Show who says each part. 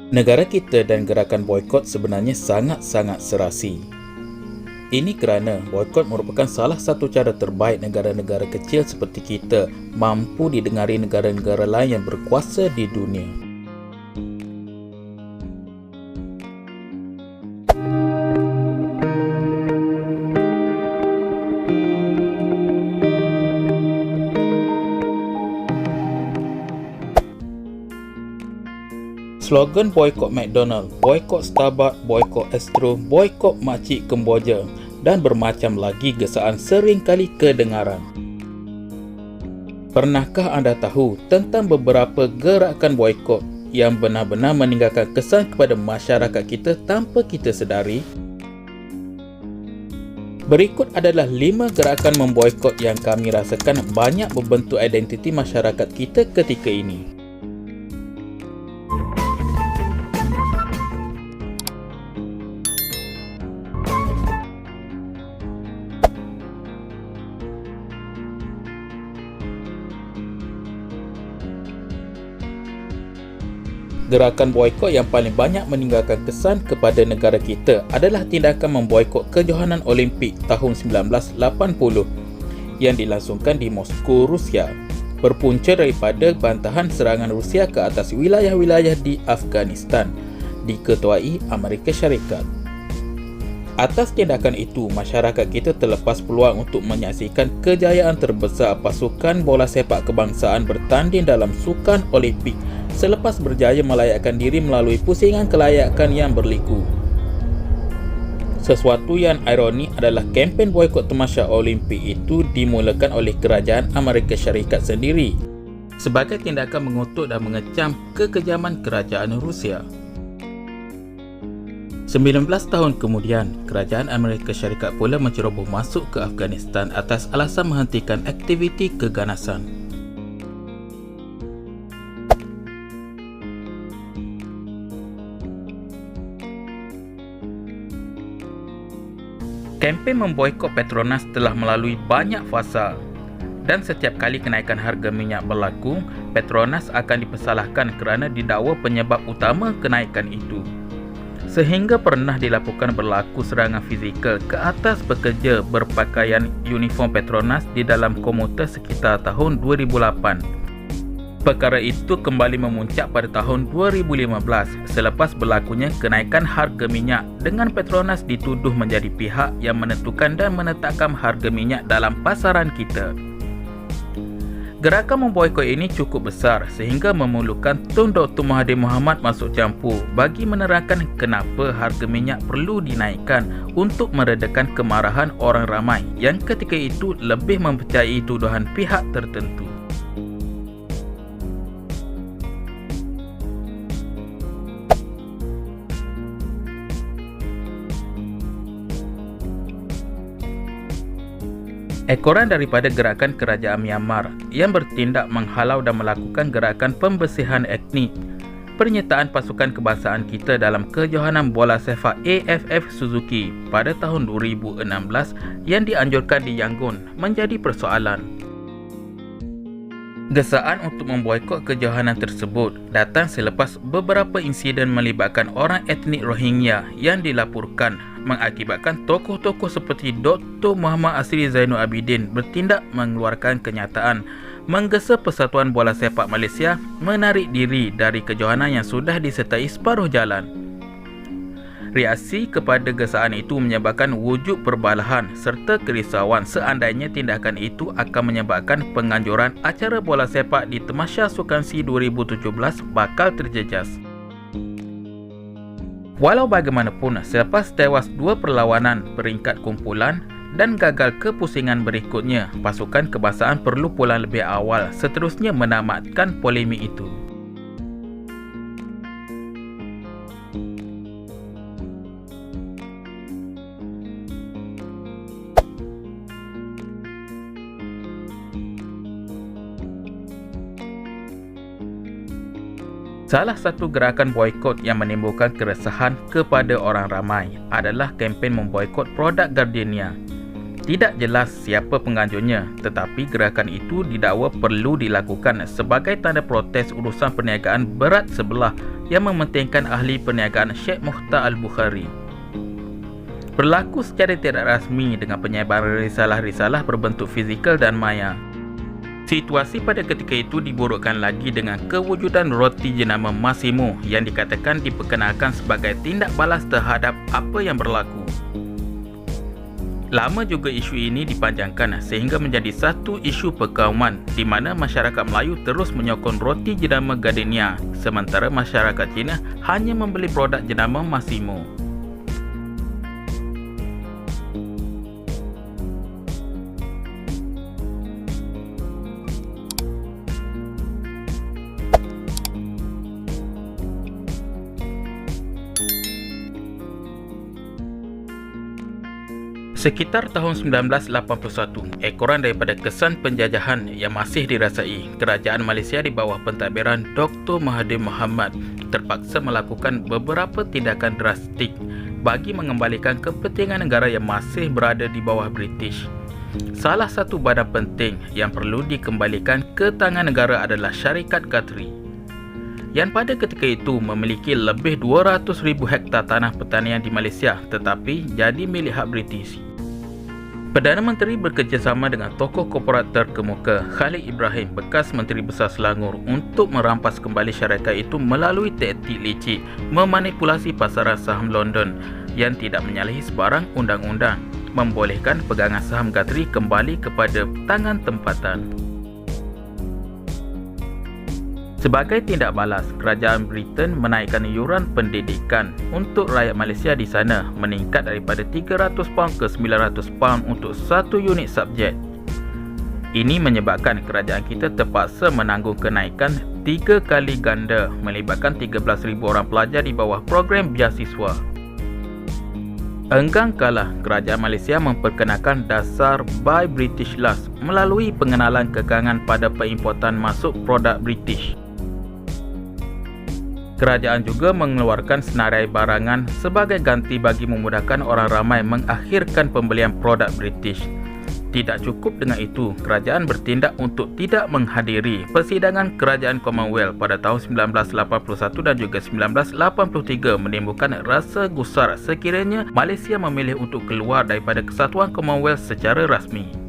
Speaker 1: Negara kita dan gerakan boikot sebenarnya sangat-sangat serasi. Ini kerana boikot merupakan salah satu cara terbaik negara-negara kecil seperti kita mampu didengari negara-negara lain yang berkuasa di dunia. Slogan boikot McDonald, boikot Starbucks, boikot Astro, boikot makcik Kemboja dan bermacam lagi gesaan sering kali kedengaran. Pernahkah anda tahu tentang beberapa gerakan boikot yang benar-benar meninggalkan kesan kepada masyarakat kita tanpa kita sedari? Berikut adalah 5 gerakan memboikot yang kami rasakan banyak membentuk identiti masyarakat kita ketika ini. Gerakan boikot yang paling banyak meninggalkan kesan kepada negara kita adalah tindakan memboikot kejohanan Olimpik tahun 1980 yang dilangsungkan di Moskow, Rusia, berpunca daripada bantahan serangan Rusia ke atas wilayah-wilayah di Afghanistan diketuai Amerika Syarikat. Atas tindakan itu, masyarakat kita terlepas peluang untuk menyaksikan kejayaan terbesar pasukan bola sepak kebangsaan bertanding dalam sukan Olimpik selepas berjaya melayakkan diri melalui pusingan kelayakan yang berliku. Sesuatu yang ironi adalah kempen boikot tamasya Olimpik itu dimulakan oleh kerajaan Amerika Syarikat sendiri sebagai tindakan mengutuk dan mengecam kekejaman kerajaan Rusia. 19 tahun kemudian, kerajaan Amerika Syarikat pula menceroboh masuk ke Afghanistan atas alasan menghentikan aktiviti keganasan. Kempen memboikot Petronas telah melalui banyak fasa dan setiap kali kenaikan harga minyak berlaku, Petronas akan dipersalahkan kerana didakwa penyebab utama kenaikan itu. Sehingga pernah dilaporkan berlaku serangan fizikal ke atas pekerja berpakaian uniform Petronas di dalam komuter sekitar tahun 2008. Perkara itu kembali memuncak pada tahun 2015 selepas berlakunya kenaikan harga minyak dengan Petronas dituduh menjadi pihak yang menentukan dan menetapkan harga minyak dalam pasaran kita. Gerakan memboikot ini cukup besar sehingga memerlukan Tun Dr. Mahathir Mohamad masuk campur bagi menerangkan kenapa harga minyak perlu dinaikkan untuk meredakan kemarahan orang ramai yang ketika itu lebih mempercayai tuduhan pihak tertentu. Ekoran daripada gerakan kerajaan Myanmar yang bertindak menghalau dan melakukan gerakan pembersihan etnik. Pernyataan pasukan kebangsaan kita dalam kejohanan bola sepak AFF Suzuki pada tahun 2016 yang dianjurkan di Yangon menjadi persoalan. Gesaan untuk memboikot kejohanan tersebut datang selepas beberapa insiden melibatkan orang etnik Rohingya yang dilaporkan mengakibatkan tokoh-tokoh seperti Dr. Muhammad Asri Zainul Abidin bertindak mengeluarkan kenyataan menggesa Persatuan Bola Sepak Malaysia menarik diri dari kejohanan yang sudah disertai separuh jalan. Reaksi kepada gesaan itu menyebabkan wujud perbalahan serta kerisauan seandainya tindakan itu akan menyebabkan penganjuran acara bola sepak di Tamasya Sukan SEA 2017 bakal terjejas. Walau bagaimanapun, selepas tewas 2 perlawanan peringkat kumpulan dan gagal kepusingan berikutnya, pasukan kebangsaan perlu pulang lebih awal seterusnya menamatkan polemik itu. Salah satu gerakan boikot yang menimbulkan keresahan kepada orang ramai adalah kempen memboikot produk Gardenia. Tidak jelas siapa penganjurnya, tetapi gerakan itu didakwa perlu dilakukan sebagai tanda protes urusan perniagaan berat sebelah yang mementingkan ahli perniagaan Sheikh Mukhtar Al-Bukhari. Berlaku secara tidak rasmi dengan penyebaran risalah-risalah berbentuk fizikal dan maya. Situasi pada ketika itu diburukkan lagi dengan kewujudan roti jenama Massimo yang dikatakan diperkenalkan sebagai tindak balas terhadap apa yang berlaku. Lama juga isu ini dipanjangkan sehingga menjadi satu isu perkauman di mana masyarakat Melayu terus menyokong roti jenama Gardenia sementara masyarakat Cina hanya membeli produk jenama Massimo. Sekitar tahun 1981, ekoran daripada kesan penjajahan yang masih dirasai, kerajaan Malaysia di bawah pentadbiran Dr. Mahathir Mohamad terpaksa melakukan beberapa tindakan drastik bagi mengembalikan kepentingan negara yang masih berada di bawah British. Salah satu badan penting yang perlu dikembalikan ke tangan negara adalah Syarikat Guthrie, yang pada ketika itu memiliki lebih 200,000 hektar tanah pertanian di Malaysia tetapi jadi milik hak British. Perdana Menteri bekerjasama dengan tokoh korporat terkemuka Khalid Ibrahim, bekas Menteri Besar Selangor, untuk merampas kembali syarikat itu melalui taktik licik memanipulasi pasaran saham London yang tidak menyalahi sebarang undang-undang, membolehkan pegangan saham Guthrie kembali kepada tangan tempatan. Sebagai tindak balas, kerajaan Britain menaikkan yuran pendidikan untuk rakyat Malaysia di sana meningkat daripada £300 ke £900 untuk satu unit subjek. Ini menyebabkan kerajaan kita terpaksa menanggung kenaikan 3 kali ganda melibatkan 13,000 orang pelajar di bawah program beasiswa. Enggang kalah, kerajaan Malaysia memperkenalkan dasar Buy British Last melalui pengenalan kekangan pada perimportan masuk produk British. Kerajaan juga mengeluarkan senarai barangan sebagai ganti bagi memudahkan orang ramai mengakhirkan pembelian produk British. Tidak cukup dengan itu, kerajaan bertindak untuk tidak menghadiri persidangan kerajaan Commonwealth pada tahun 1981 dan juga 1983 menimbulkan rasa gusar sekiranya Malaysia memilih untuk keluar daripada Kesatuan Commonwealth secara rasmi.